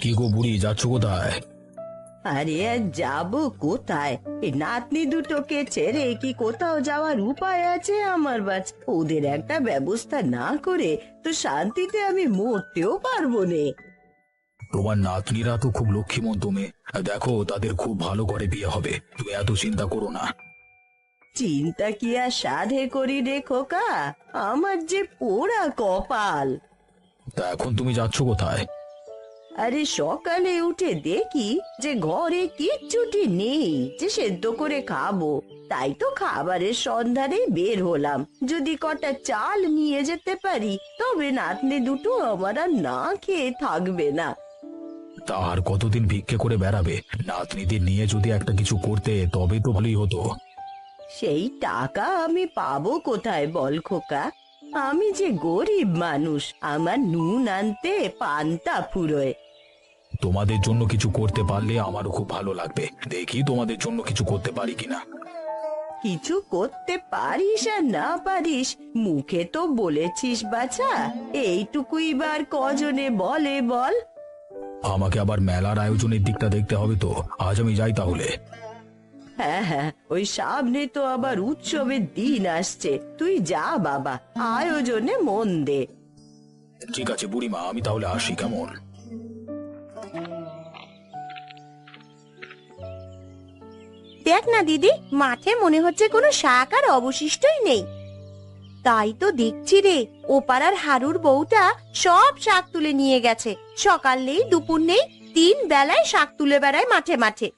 কি গো বুড়ি, যাচ্ছ কোথায়? আরে আর যাবো কোথায়? এই নাতনি দুটোকে ছেড়ে কি কোথাও যাওয়ার উপায় আছে আমার বাছ? ওদের একটা ব্যবস্থা না করে তো শান্তিতে আমি মরতেও পারবো নে। তোমার নাতনিরা তো খুব লক্ষ্মীমন্ত মেয়ে, দেখো তাদের খুব ভালো করে বিয়ে হবে, তুমি এত চিন্তা করো না। চিন্তা কি আর সাধে করি রে খোকা, আমার যে পোড়া কপাল। তা এখন তুমি যাচ্ছ কোথায়? আরে সকালে উঠে দেখি যে ঘরে কিচ্ছুটি নেই যে সেদ্ধ করে খাবো, তাই তো খাবারের সন্ধানে বের হলাম। যদি কটা চাল নিয়ে যেতে পারি তবে নাতনি দুটো আমার আর না খেয়ে থাকবে না। তা আর কতদিন ভিক্ষে করে বেড়াবে? নাতনিদের নিয়ে যদি একটা কিছু করতে তবে তো ভালোই হতো। সেই টাকা আমি পাবো কোথায় বল খোকা? আমি যে গরিব মানুষ, আমার নুন আনতে পান্তা ফুরোয়। তোমাদের জন্য কিছু করতে পারলে আমারও খুব ভালো লাগবে, দেখি তোমাদের জন্য কিছু করতে পারি কিনা। কিছু করতে পারিস আর না পারিস, মুখে তো বলেছিস বাছা, এইটুকুই বার কজনে বলে বল? আমাকে আবার মেলার আয়োজনের দিকটা দেখতে হবে তো, আজ আমি যাই তাহলে। হ্যাঁ হ্যাঁ, ওই সামনে তো আবার উৎসবের দিন আসছে, তুই যা বাবা, আয়োজনে মন দে। ঠিক আছে বুড়িমা, আমি তাহলে আসি, কেমন? দেখ না দিদি, মাঠে মনে হচ্ছে কোনো শাক আর অবশিষ্টই নেই। তাই তো দেখছি রে, ও পাড়ার হারুর বউটা সব শাক তুলে নিয়ে গেছে। সকাল নেই দুপুর নেই, 3 বেলায় শাক তুলে বেড়ায় মাঠে মাঠে।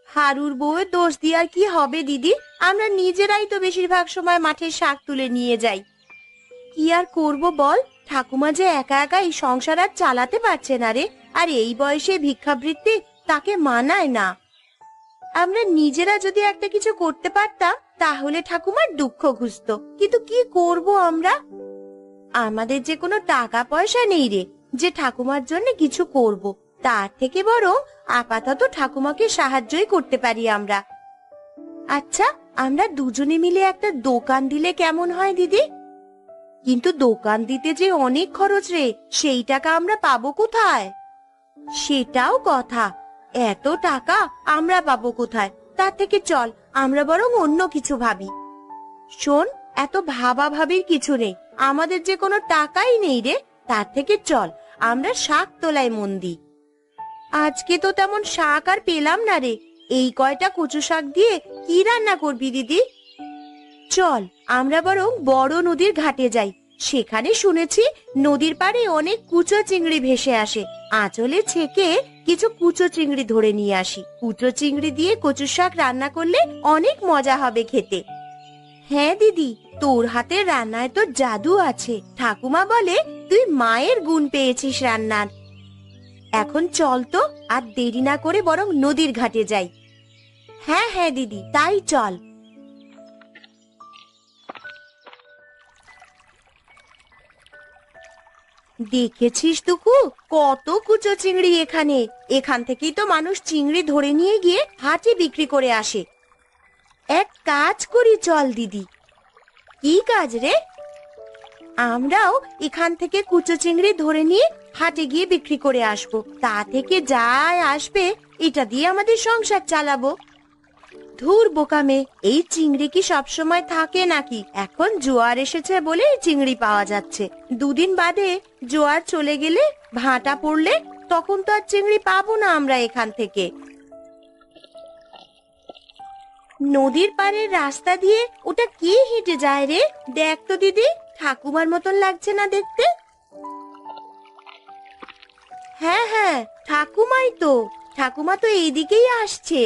হারুর বউয়ের দোষ দিয়ে আর কি হবে দিদি, আমরা নিজেরাই তো বেশিরভাগ সময় মাঠে শাক তুলে নিয়ে যাই। কি আর করব বল, ঠাকুমা যে একা একা এই সংসার আর চালাতে পারছে না রে, আর এই বয়সে ভিক্ষাবৃত্তি তাকে মানায় না। আমরা নিজেরা যদি একটা কিছু করতে পারতাম তাহলে ঠাকুমার দুঃখ ঘুচতো, কিন্তু কি করব আমরা? আমাদের যে কোনো টাকা পয়সা নেই রে যে ঠাকুমার জন্য কিছু করব, তার থেকে বরং আপাতত ঠাকুমাকে সাহায্যই করতে পারি আমরা। আচ্ছা, আমরা দুজনে মিলে একটা দোকান দিলে কেমন হয় দিদি? কিন্তু দোকান দিতে যে অনেক খরচ রে, সেই টাকা আমরা পাবো কোথায়? সেটাও কথা, এত টাকা আমরা পাবো কোথায়? তার থেকে চল আমরা বরং অন্য কিছু ভাবি। শোন, এত ভাবির কিছু নেই, আমাদের যে কোনো টাকাই নেই রে, তার থেকে চল আমরা শাক তোলায় মন দিই। আজকে তো তেমন শাক আর পেলাম না রে, এই কয়টা কচু শাক দিয়ে কি রান্না করবি দিদি? চল আমরা বরং বড় নদীর ঘাটে যাই, সেখানে শুনেছি নদীর পাড়ে অনেক কুচো চিংড়ি ভেসে আসে। আঁচলে ছেকে কিছু কুচো চিংড়ি ধরে নিয়ে আসি, কুচো চিংড়ি দিয়ে কচু শাক রান্না করলে অনেক মজা হবে খেতে। হ্যাঁ দিদি, তোর হাতের রান্নায় তো জাদু আছে, ঠাকুমা বলে তুই মায়ের গুণ পেয়েছিস রান্নার। এখন চল তো, আর দেরি না করে বরং নদীর ঘাটে যাই। হ্যাঁ হ্যাঁ দিদি, তাই চল। দেখেছিস টুকু, কত কুচো চিংড়ি এখানে, এখান থেকেই তো মানুষ চিংড়ি ধরে নিয়ে গিয়ে হাটে বিক্রি করে আসে। এক কাজ করি চল দিদি। কি কাজ রে? আমরাও এখান থেকে কুচো চিংড়ি ধরে নিয়ে হাটে গিয়ে বিক্রি করে আসবো, তা থেকে যাই আসবে এটা দিয়ে আমাদের সংসার চালাবো। ধুর বোকামে, এই চিংড়ি কি সব সময় থাকে নাকি? এখন জোয়ার এসেছে বলে চিংড়ি পাওয়া যাচ্ছে, দুদিন বাদে জোয়ার চলে গেলে, ভাটা পড়লে, তখন তো আর চিংড়ি পাবো না আমরা এখান থেকে। নদীর পাড়ের রাস্তা দিয়ে ওটা কি হেঁটে যায় রে? দেখ তো দিদি, ঠাকুমার মতন লাগছে না দেখতে? হ্যাঁ হ্যাঁ, ঠাকুমাই তো, ঠাকুমা তো এইদিকেই আসছে।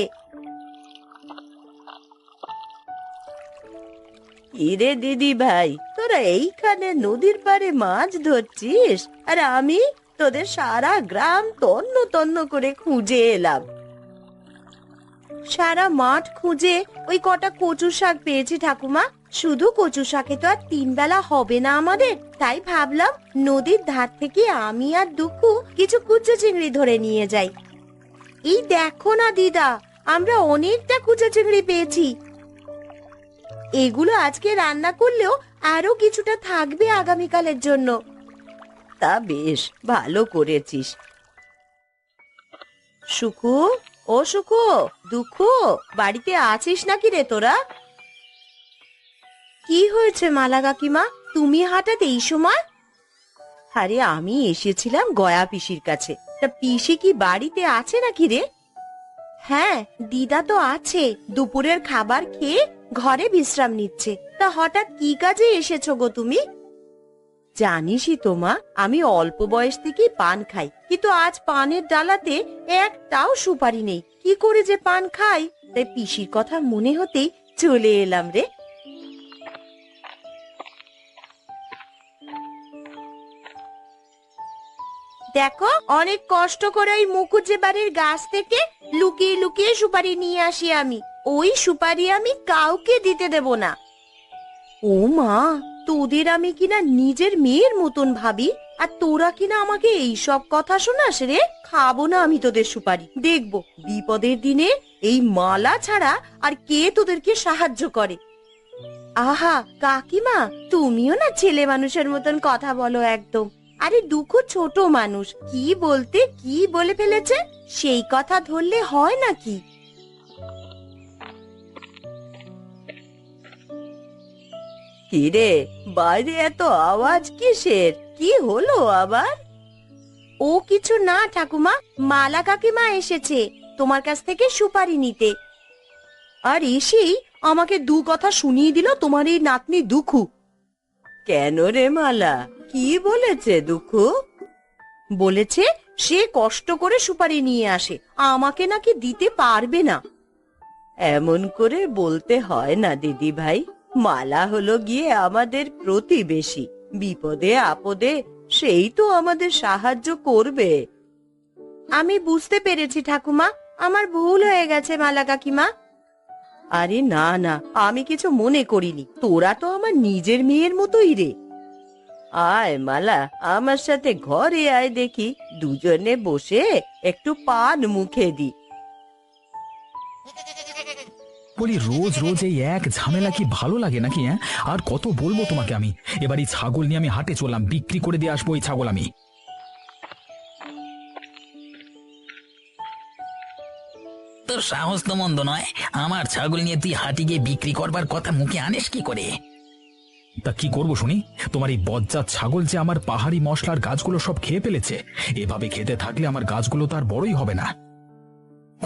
ইরে দিদি ভাই, তোরা এইখানে নদীর পাড়ে মাছ ধরছিস, আর আমি তোদের সারা গ্রাম তন্ন তন্ন করে খুঁজে এলাম। সারা মাঠ খুঁজে ওই কটা কচু শাক পেয়েছি ঠাকুমা, শুধু কচু শাকে তো আর 3 বেলা হবে না আমাদের, তাই ভাবলাম নদীর ধার থেকে আমি আর দুঃখু কিছু কুচো চিংড়ি ধরে নিয়ে যাই। এই দেখো না দিদা, আমরা অনেকটা কুচো চিংড়ি পেয়েছি। এগুলো আজকে রান্না করলেও আরো কিছুটা থাকবে আগামীকালের জন্য। তা বেশ ভালো করেছিস। সুখু, ও সুখু, দুঃখু, বাড়িতে আছিস নাকি রে তোরা? কি হয়েছে মালা কাকিমা, তুমি হঠাৎ এই সময়? আরে আমি এসেছিলাম গয়া পিসির কাছে। তা পিসি কি বাড়িতে আছে নাকি রে? হ্যাঁ, দিদা তো আছে, দুপুরের খাবার খেয়ে ঘরে বিশ্রাম নিচ্ছে। তা হঠাৎ কি কাজে এসেছো গো তুমি? জানিসই তো মা, আমি অল্প বয়স থেকেই পান খাই, কিন্তু আজ পানের ডালাতে একটাও সুপারি নেই। কি করে যে পান খাই, তাই পিসির কথা মনে হতেই চলে এলাম রে। দেখো, অনেক কষ্ট করে ওই মুখুজ্জে বাড়ির গাছ থেকে লুকিয়ে লুকিয়ে সুপারি নিয়ে আসি আমি। ওই সুপারি আমি কাউকে দিতে দেব না। ও মা, তোদের আমি কিনা নিজের মেয়ের মতন ভাবি, আর তোরা কিনা আমাকে এই সব কথা শোনাস রে? খাবো না আমি তোদের সুপারি। দেখবো বিপদের দিনে এই মালা ছাড়া আর কে তোদেরকে সাহায্য করে। আহা কাকিমা, তুমিও না ছেলে মানুষের মতন কথা বলো একদম। আরে দুঃখ ছোট মানুষ, কি বলতে কি বলে ফেলেছে, সেই কথা ধরলে হয় নাকি? কি রে, বাইরে এত আওয়াজ কিসের? কি হলো আবার? ও কিছু না ঠাকুমা, মালা কাকিমা এসেছে তোমার কাছ থেকে সুপারি নিতে। আর এসেই আমাকে দু কথা শুনিয়ে দিল তোমার এই নাতনি দুঃখু। কেন রে মালা, কি বলেছে দুঃখু? বলেছে সে কষ্ট করে সুপারি নিয়ে আসে, আমাকে নাকি দিতে পারবে না। এমন করে বলতে হয় না দিদি ভাই। মালা হলো গিয়ে আমাদের প্রতিবেশী, বিপদে আপদে সেই তো আমাদের সাহায্য করবে। আমি বুঝতে পেরেছি ঠাকুমা, আমার ভুল হয়ে গেছে মালা কাকিমা। আরে না না, আমি কিছু মনে করিনি, তোরা তো আমার নিজের মেয়ের মতোই রে। আয় মালা, আমার সাথে ঘরে আয়, দেখি দুজনে বসে একটু পান মুখে দি। বলি রোজ রোজ এই এক ঝামেলা কি ভালো লাগে নাকি? হ্যাঁ, আর কত বলবো তোমাকে আমি? এবার এই ছাগল নিয়ে আমি হাটে চললাম, বিক্রি করে দিয়ে আসবো এই ছাগল আমি। তোর সাহস তো মন্দ নয়, আমার ছাগল নিয়ে তুই হাটে গিয়ে বিক্রি করবার কথা মুখে আনিস কি করে? তা কি করবো শুনি? তোমার এই বজ্জাত ছাগল যে আমার পাহাড়ি মশলার গাছগুলো সব খেয়ে ফেলেছে। এভাবে খেতে থাকলে আমার গাছগুলো তো আর বড়ই হবে না।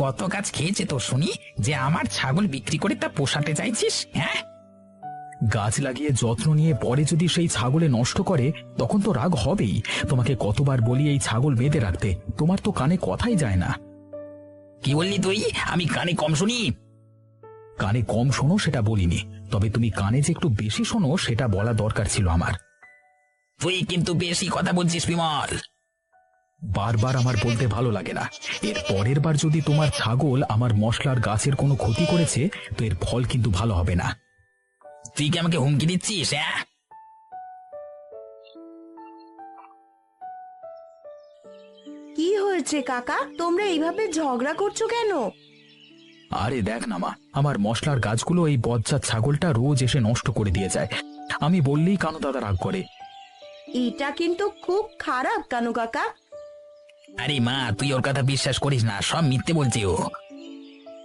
কত গাছ খেয়েছে তোর শুনি, যে আমার ছাগল বিক্রি করে তা পোষাতে চাইছিস? হ্যাঁ, গাছ লাগিয়ে যত্ন নিয়ে পরে যদি সেই ছাগলে নষ্ট করে, তখন তো রাগ হবেই। তোমাকে কতবার বলি এই ছাগল বেঁধে রাখতে, তোমার তো কানে কথাই যায় না। কি বললি তুই? আমি কানে কম শুনি? কানে কম শোনো সেটা বলিনি, তবে তুমি কানে যে একটু বেশি শোনো সেটা বলা দরকার ছিল আমার। তুই কিন্তু বেশি কথা বলছিস বিমল। বারবার আমার বলতে ভালো লাগে না। এর পরের বার যদি তোমার ছাগল আমার মশলার গাছের কোনো ক্ষতি করেছে, তো এর ফল কিন্তু ভালো হবে না। তুই কি আমাকে হুমকি দিচ্ছিস? হ্যাঁ, কি হয়েছে কাকা, তোমরা এইভাবে ঝগড়া করছো কেন? আরে দেখ না মা, আমার মশলার গাছগুলো এই বজ্জাত ছাগলটা রোজ এসে নষ্ট করে দিয়ে যায়। আমি বললেই কানু দাদা রাগ করে। এটা কিন্তু খুব খারাপ কানু কাকা। আরে মা, তুই ওর কথা বিশ্বাস করিস না, সব মিথ্যে বলছে ও।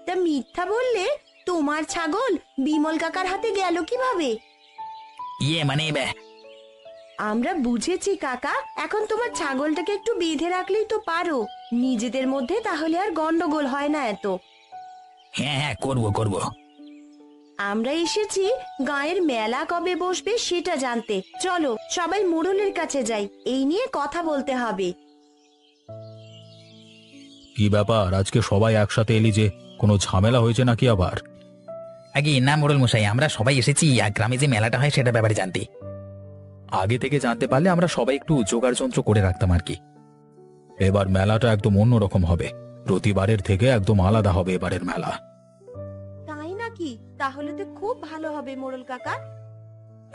তা মিথ্যা বললে তোমার ছাগল বিমল কাকার হাতে গেল কিভাবে? মানে আমরা বুঝেছি কাকা, এখন তোমার ছাগলটাকে একটু বেঁধে রাখলেই তো পারো, নিজেদের মধ্যে তাহলে আর গন্ডগোল হয় না এত। হ্যাঁ হ্যাঁ, করবো করবো। আমরা এসেছি গায়ের মেলা কবে বসবে সেটা জানতে। চলো সবাই মোড়লের কাছে যাই, এই নিয়ে কথা বলতে হবে। কি ব্যাপার, আজকে সবাই একসাথে এলি যে? কোনো ঝামেলা হয়েছে নাকি আবার? আগে না মোড়ল মশাই, আমরা সবাই এসেছি আর গ্রামে যে মেলাটা হয় সেটা ব্যাপারে জানতে। আগে থেকে জানতে পারলে আমরা সবাই একটু জোগাড় যন্ত্র করে রাখতাম আর কি। এবার মেলাটা একদম অন্যরকম হবে, প্রতিবারের থেকে একদম আলাদা হবে এবারের মেলা। তাই নাকি? তাহলে তো খুব ভালো হবে মোড়ল কাকা।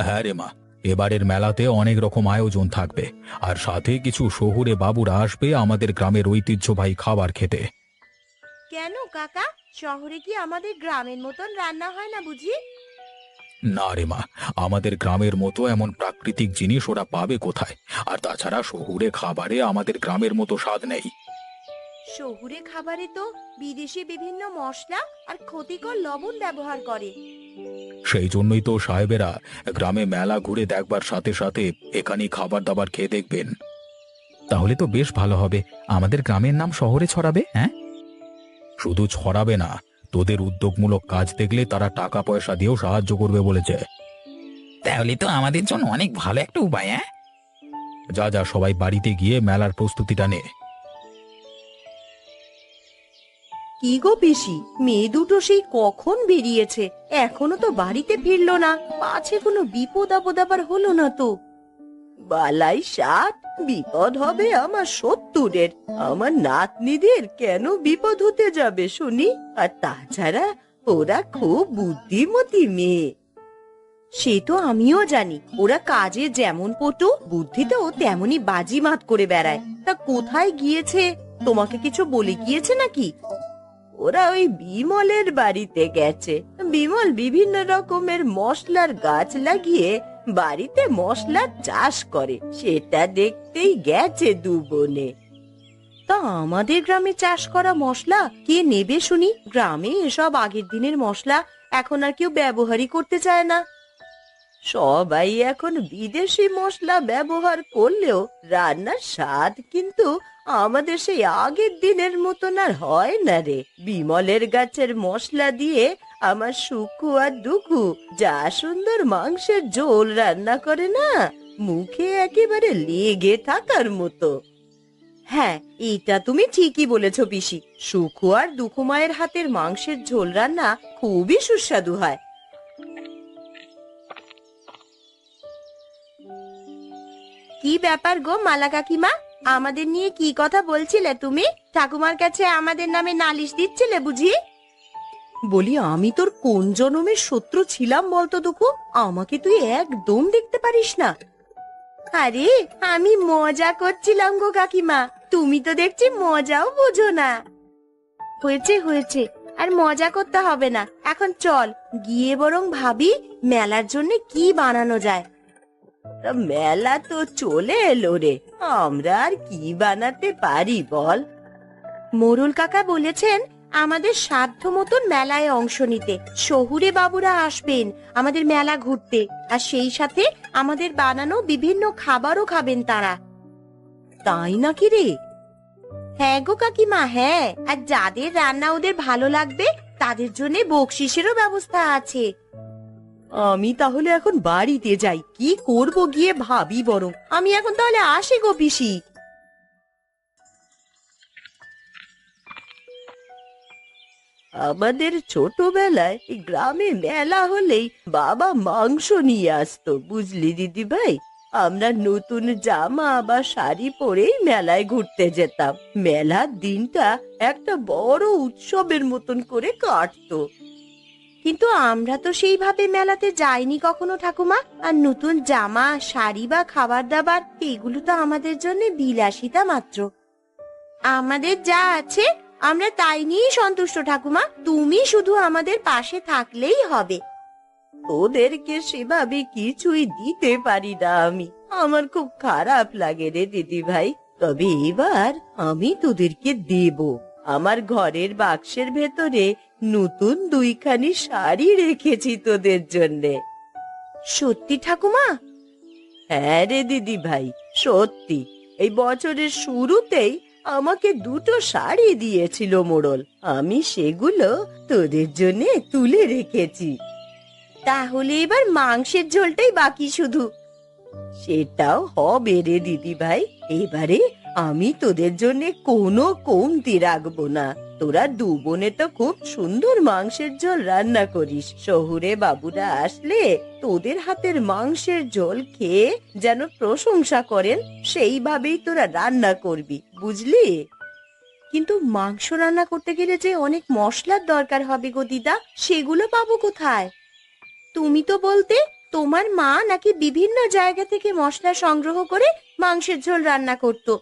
হ্যাঁ রে মা, এবারের মেলাতে অনেক রকম আয়োজন থাকবে, আর সাথে কিছু শহুরে বাবুরা আসবে আমাদের গ্রামের ঐতিহ্যবাহী খাবার খেতে। কেন কাকা, শহরে কি আমাদের গ্রামের মতন রান্না হয় না বুঝি? না রে মা, আমাদের গ্রামের মতো এমন প্রাকৃতিক জিনিস ওরা পাবে কোথায়? আর তাছাড়া শহুরে খাবারে আমাদের গ্রামের মতো স্বাদ নেই। শহুরে খাবারে তো বিদেশি বিভিন্ন মশলা আর ক্ষতিকর লবণ ব্যবহার করে। সেই জন্যই তো সাহেবেরা গ্রামে মেলা ঘুরে দেখবার সাথে সাথে এখানে খাবার দাবার খেয়ে দেখবেন। তাহলে তো বেশ ভালো হবে, আমাদের গ্রামের নাম শহরে ছড়াবে। হ্যাঁ, শুধু ছড়াবে না, তোদের উদ্যোগমূলক কাজ দেখলে তারা টাকা পয়সা দিয়েও সাহায্য করবে বলেছে। তাহলে তো আমাদের জন্য অনেক ভালো একটা উপায়। হ্যাঁ, যা যা, সবাই বাড়িতে গিয়ে মেলার প্রস্তুতিটা নে। কি গো পিসি, মেয়ে দুটো সেই কখন বেরিয়েছে, এখনো তো বাড়িতে ফিরলো না। পাছে কোনো বিপদ আপদ আবার হলো না তো? বালাই ষাট, বিপদ হবে আমার 70-এর। আমার নাতনিদের কেন বিপদ হতে যাবে শুনি? আর তাছাড়া ওরা খুব বুদ্ধিমতী মেয়ে। সে তো আমিও জানি, ওরা কাজে যেমন পটু, বুদ্ধিতেও তেমনি বাজিমাত করে বেড়ায়। তা কোথায় গিয়েছে, তোমাকে কিছু বলে গিয়েছে নাকি? ওরা ওই বিমলের বাড়িতে গেছে। বিমল বিভিন্ন রকমের মশলার গাছ লাগিয়ে বাড়িতে মশলার চাষ করে, সেটা দেখতেই গেছে দু বোনে। তা আমাদের গ্রামে চাষ করা মশলা কে নেবে শুনি? গ্রামে এসব আগের দিনের মশলা এখন আর কেউ ব্যবহারই করতে চায় না। সবাই এখন বিদেশি মশলা ব্যবহার করলেও রান্নার স্বাদ কিন্তু আমাদের সেই আগের দিনের মতন আর হয় না রে। বিমলের গাছের মশলা দিয়ে আমার সুখু আর দুখু যা সুন্দর মাংসের ঝোল রান্না করে না, মুখে একেবারে লেগে থাকার মতো। হ্যাঁ, এটা তুমি ঠিকই বলেছো পিসি। সুখু আর দুখু মায়ের হাতের মাংসের ঝোল রান্না খুবই সুস্বাদু হয়। কি ব্যাপার গো মালা কাকিমা, আমাদের নিয়ে কি কথা বলছিলে তুমি? ঠাকুমার কাছে আমাদের নামে নালিশ দিচ্ছিলে বুঝি? বলি, আমি তোর কোন জনমের শত্রু ছিলাম বলতো দুখু? আমাকে তুই একদম দেখতে পারিস না। আরে আমি মজা করছিলাম গো কাকিমা, তুমি তো দেখছি মজাও বোঝো না। হয়েছে হয়েছে, আর মজা করতে হবে না। এখন চল গিয়ে বরং ভাবি মেলার জন্য কি বানানো যায়। তা মেলা তো চলে এলো রে, আমরা আর কি বানাতে পারি বল? মোরুল কাকা বলেছেন আমাদের সাধ্য মতন মেলায় অংশ নিতে। শহুরে বাবুরা আসবেন আমাদের মেলা ঘুরতে, আর সেই সাথে আমাদের বানানো বিভিন্ন খাবারও খাবেন তারা। তাই নাকি রে? হ্যাঁ গো কাকিমা, হ্যাঁ। আর যাদের রান্না ওদের ভালো লাগবে তাদের জন্য বকশিসেরও ব্যবস্থা আছে। আমি তাহলে এখন বাড়িতে যাই, কি করব গিয়ে ভাবি বরং। আমি এখন তাহলে আসি গো পিসি। আমাদের ছোটবেলায় এই গ্রামে মেলা হলেই বাবা মাংস নিয়ে আসতো, বুঝলি দিদি ভাই। আমরা নতুন জামা বা শাড়ি পরেই মেলায় ঘুরতে যেতাম। মেলার দিনটা একটা বড় উৎসবের মতন করে কাটতো। কিন্তু আমরা তো সেইভাবে মেলাতে যাইনি কখনো ঠাকুমা। আর নতুন জামা, শাড়ি বা খাবার দাবার এগুলো তো আমাদের জন্য বিলাসিতা মাত্র। আমাদের যা আছে আমরা তাই নিয়েই সন্তুষ্ট ঠাকুমা। তুমি শুধু আমাদের পাশে থাকলেই হবে। ওদেরকে সেভাবে কিছুই দিতে পারি না আমি, আমার খুব খারাপ লাগে রে দিদি ভাই। তবে এবার আমি তোদেরকে দেব। আমার ঘরের বাক্সের ভেতরে নতুন 2খানি শাড়ি রেখেছি তোদের জন্যে। সত্যি ঠাকুমা? হ্যাঁ রে দিদি ভাই, সত্যি। এই বছরের শুরুতেই আমাকে 2টো শাড়ি দিয়েছিল মোড়ল, আমি সেগুলো তোদের জন্য তুলে রেখেছি। তাহলে এবার মাংসের ঝোলটাই বাকি শুধু। সেটাও হবে রে দিদি ভাই। এবারে আমি তোদের জন্য কোনো কমতি রাখবো না। তোরা 2 বোনে তো খুব সুন্দর মাংসের ঝোল রান্না করিস। শহুরে বাবুরা আসলে তোদের হাতের মাংসের ঝোল খেয়ে যেন প্রশংসা করেন, সেইভাবেই তোরা রান্না করবি, বুঝলি? কিন্তু মাংস রান্না করতে গেলে যে অনেক মশলার দরকার হবে গো দিদা, সেগুলো পাবো কোথায়? তুমি তো বলতে তোমার মা নাকি বিভিন্ন জায়গা থেকে মশলা সংগ্রহ করে মাংসের ঝোল রান্না করতো।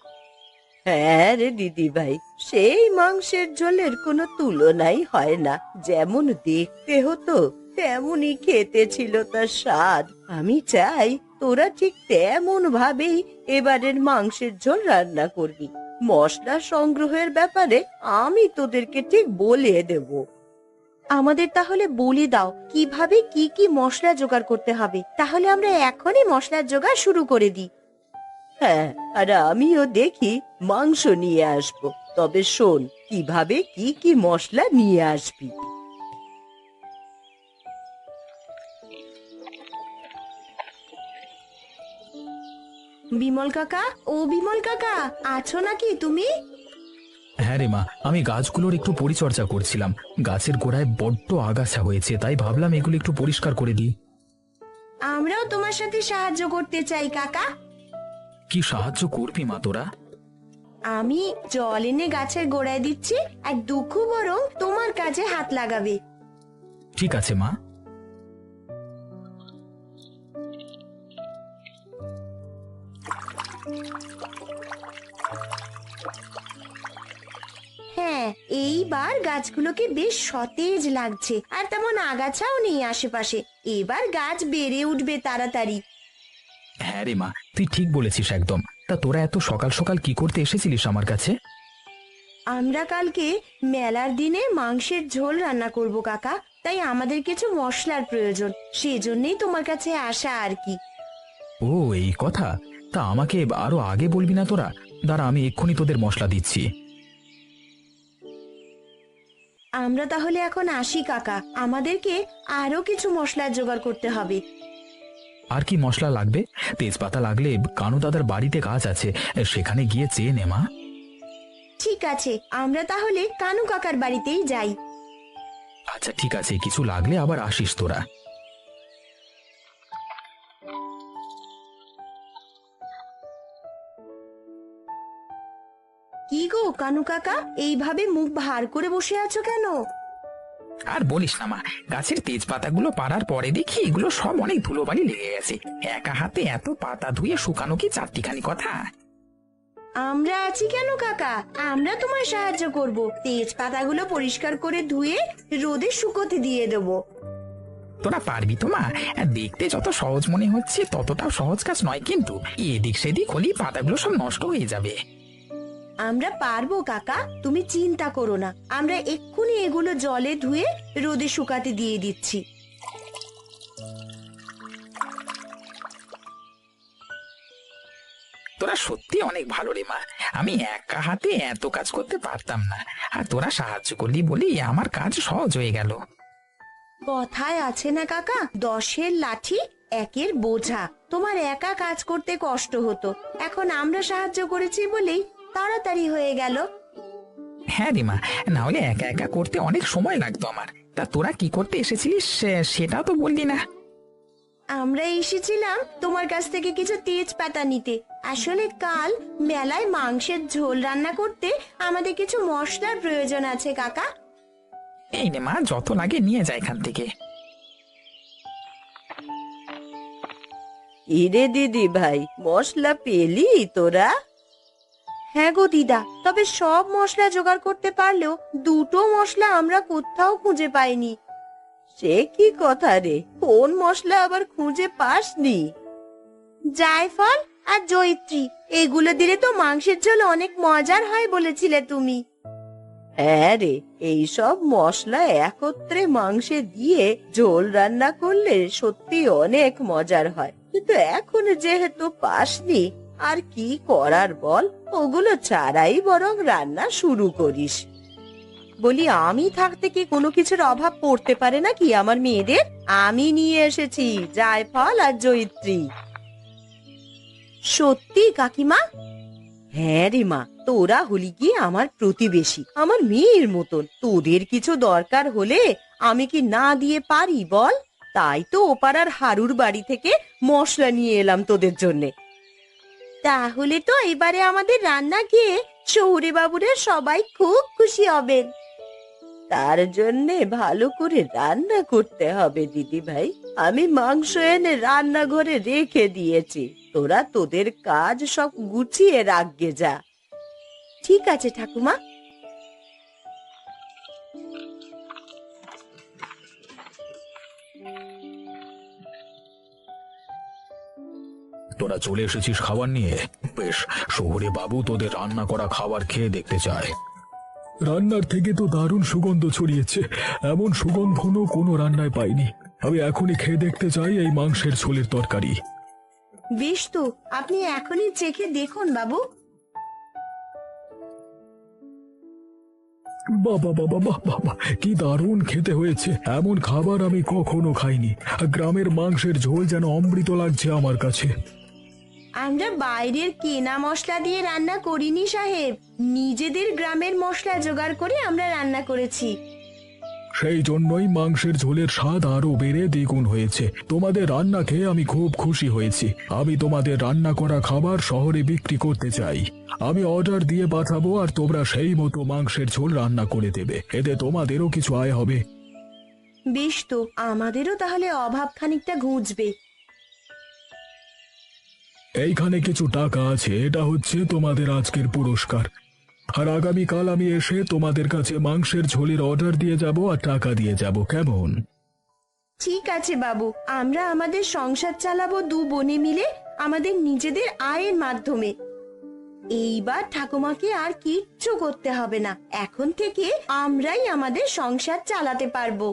হ্যাঁ রে দিদি ভাই, সেই মাংসের ঝোলের কোনো তুলনাই হয় না। যেমন দেখতে হতো তেমনই খেতে ছিল তার স্বাদ। আমি চাই তোরা ঠিক তেমন ভাবেই এবারের মাংসের ঝোল রান্না করবি। মশলা সংগ্রহের ব্যাপারে আমি তোদেরকে ঠিক বলে দেব। আমাদের তাহলে বলে দাও কিভাবে কি কি মশলা জোগাড় করতে হবে, তাহলে আমরা এখনই মশলার জোগাড় শুরু করে দিই। হ্যাঁ, আর আমিও দেখি মাংস নিয়ে আসবো। তবে শোন, কিভাবে কি কি মশলা নিয়ে আসবি। বিমল কাকা, ও বিমল কাকা, আছো নাকি তুমি? হ্যাঁ রে মা, আমি গাছগুলোর একটু পরিচর্যা করছিলাম। গাছের গোড়ায় বড্ড আগাছা হয়েছে, তাই ভাবলাম এগুলো একটু পরিষ্কার করে দিই। আমরাও তোমার সাথে সাহায্য করতে চাই কাকা। কি সাহায্য করবি মা তোরা? আমি জল এনে গাছের গোড়ায় দিচ্ছি, আর দুঃখু বরং তোমার কাজে হাত লাগাবে। ঠিক আছে মা। হ্যাঁ, এইবার গাছগুলোকে বেশ সতেজ লাগছে, আর তেমন আগাছাও নেই আশেপাশে। এবার গাছ বেড়ে উঠবে তাড়াতাড়ি। হ্যাঁ রে মা, তুই ঠিক বলেছিস একদম। তা তোরা এত সকাল সকাল কি করতে এসেছিলিস আমার কাছে? আমরা কালকে মেলার দিনে মাংসের ঝোল রান্না করব কাকা, তাই আমাদের কিছু মশলার প্রয়োজন, সেজন্যই তোমার কাছে আসা আর কি। ও এই কথা। তা আমাকে আরো আগে বলবি না তোরা? দাঁড়া, আমি এক্ষুনি তোদের মশলা দিচ্ছি। আমরা তাহলে এখন আসি কাকা, আমাদেরকে আরো কিছু মশলার জোগাড় করতে হবে। আর কি মশলা লাগবে? তেজপাতা লাগলে কানু দাদার বাড়িতে কাজ আছে, সেখানে গিয়ে চেয়ে নে মা। ঠিক আছে, আমরা তাহলে কানু কাকার বাড়িতেই যাই। আচ্ছা ঠিক আছে, কিছু লাগলে আবার আসিস তোরা। কি গো কানু কাকা, এইভাবে মুখ ভার করে বসে আছো কেন? আর বলিস না মা, গাছের তেজপাতাগুলো পাড়ার পরে দেখি এগুলো সব অনেক ধুলোবালি লেগে গেছে। একা হাতে এত পাতা ধুয়ে শুকানো কি চারটিখানি কথা? আমরা আছি কেন কাকা, আমরা তোমার সাহায্য করব। তেজপাতাগুলো পরিষ্কার করে ধুয়ে রোদে শুকোতে দিয়ে দেবো। তোরা পারবি তো মা? দেখতে যত সহজ মনে হচ্ছে ততটাও সহজ কাজ নয়, কিন্তু এদিক সেদিক হলেই পাতাগুলো সব নষ্ট হয়ে যাবে। আমরা পারবো কাকা, তুমি চিন্তা করো না। আমরা এক্ষুনি এগুলো জলে ধুয়ে রোদে শুকাতে দিয়ে দিচ্ছি। তোরা সত্যি অনেক ভালো রে মা, আমি একা হাতে এত কাজ করতে পারতাম না, আর তোরা সাহায্য করলি বলি আমার কাজ সহজ হয়ে গেল। কথায় আছে না কাকা, 10-এর লাঠি 1-এর বোঝা। তোমার একা কাজ করতে কষ্ট হতো, এখন আমরা সাহায্য করেছি বলেই তাড়াতাড়ি হয়ে গেল। হ্যাঁ রে মা, না হলে একা একা করতে অনেক সময় লাগতো আমার। তা তোরা কি করতে এসেছিলিস সেটাও তো বললি না। আমরা এসেছিলাম তোমার কাছ থেকে কিছু তেজপাতা নিতে। আসলে কাল মেলায় মাংসের ঝোল রান্না করতে আমাদের কিছু মশলার প্রয়োজন আছে কাকা। এই রে মা, যত লাগে নিয়ে যায় এখান থেকে। ইরে দিদি ভাই, মশলা পেলি তোরা? হ্যাঁ গো দিদা, তবে সব মশলা জোগাড় করতে পারলেও দুটো মশলা আমরা কোথাও খুঁজে পাইনি। সে কি কথা রে, কোন মশলা আবার খুঁজে পাসনি? জায়ফল আর জয়িত্রী, এগুলো দিলে তো মাংসের ঝোল অনেক মজার হয় বলেছিলে তুমি। হ্যাঁ রে, এই সব মশলা একত্রে মাংসে দিয়ে ঝোল রান্না করলে সত্যি অনেক মজার হয়। কিন্তু এখন যেহেতু পাসনি, আর কি করার বল, ওগুলো ছাড়াই বরং রান্না শুরু করিস। বলি, আমি থাকতে কি কোনো কিছুর অভাব পড়তে পারে নাকি আমার মেয়েদের? আমি নিয়ে এসেছি জায়ফল আর জয়িত্রী। সত্যি কাকিমা? হ্যাঁ রে মা, তোরা হলি কি আমার প্রতিবেশী, আমার মেয়ের মতন। তোদের কিছু দরকার হলে আমি কি না দিয়ে পারি বল? তাই তো ওপাড়ার হারুর বাড়ি থেকে মশলা নিয়ে এলাম তোদের জন্যে। তাহলে তো এবারে আমাদের রান্না খেয়ে শহুরে বাবুরা সবাই খুব খুশি হবেন। তার জন্যে ভালো করে রান্না করতে হবে দিদি ভাই। আমি মাংস এনে রান্নাঘরে রেখে দিয়েছি, তোরা তোদের কাজ সব গুছিয়ে রাখগে যা। ঠিক আছে ঠাকুমা। তোরা চলে এসেছিস খাবার নিয়ে। বেশ, শহুরে বাবু তোদের রান্না করা খাবার খেয়ে দেখতে চায়। রান্নার থেকে তো দারুণ সুগন্ধ ছড়িয়েছে, এমন সুগন্ধনও কোনো রান্নায় পাইনি। আমি এখনই খেয়ে দেখতে চাই এই মাংসের ঝোলের তরকারি। বেশ, তো আপনি এখনই চেখে দেখুন বাবু। বাবা বাবা বাবা বাবা, কি দারুণ খেতে হয়েছে! এমন খাবার আমি কখনো খাইনি। গ্রামের মাংসের ঝোল যেন অমৃত লাগছে আমার কাছে। আমরা বাইরের কেনা মশলা দিয়ে রান্না করিনি সাহেব, নিজেদের গ্রামের মশলা জোগাড় করে আমরা রান্না করেছি। সেই জন্যই মাংসের ঝোলের স্বাদ আরো বেড়ে দ্বিগুণ হয়েছে। তোমাদের রান্না খেয়ে আমি খুব খুশি হয়েছি। আমি তোমাদের রান্না করা খাবার শহরে বিক্রি করতে চাই। আমি অর্ডার দিয়ে পাঠাবো, আর তোমরা সেই মতো মাংসের ঝোল রান্না করে দেবে। এতে তোমাদেরও কিছু আয় হবে। বেশ, তো আমাদেরও তাহলে অভাব খানিকটা ঘুচবে। এইখানে কিছু টাকা আছে, এটা হচ্ছে তোমাদের আজকের পুরস্কার। আর আগামীকাল আমি এসে তোমাদের কাছে মাংসের ঝোলের অর্ডার দিয়ে যাব আর টাকা দিয়ে যাব, কেমন? ঠিক আছে বাবু, আমরা আমাদের সংসার চালাবো দু বোনে মিলে, আমাদের নিজেদের আয়ের মাধ্যমে। এইবার ঠাকুমাকে আর কিচ্ছু করতে হবে না, এখন থেকে আমরাই আমাদের সংসার চালাতে পারবো।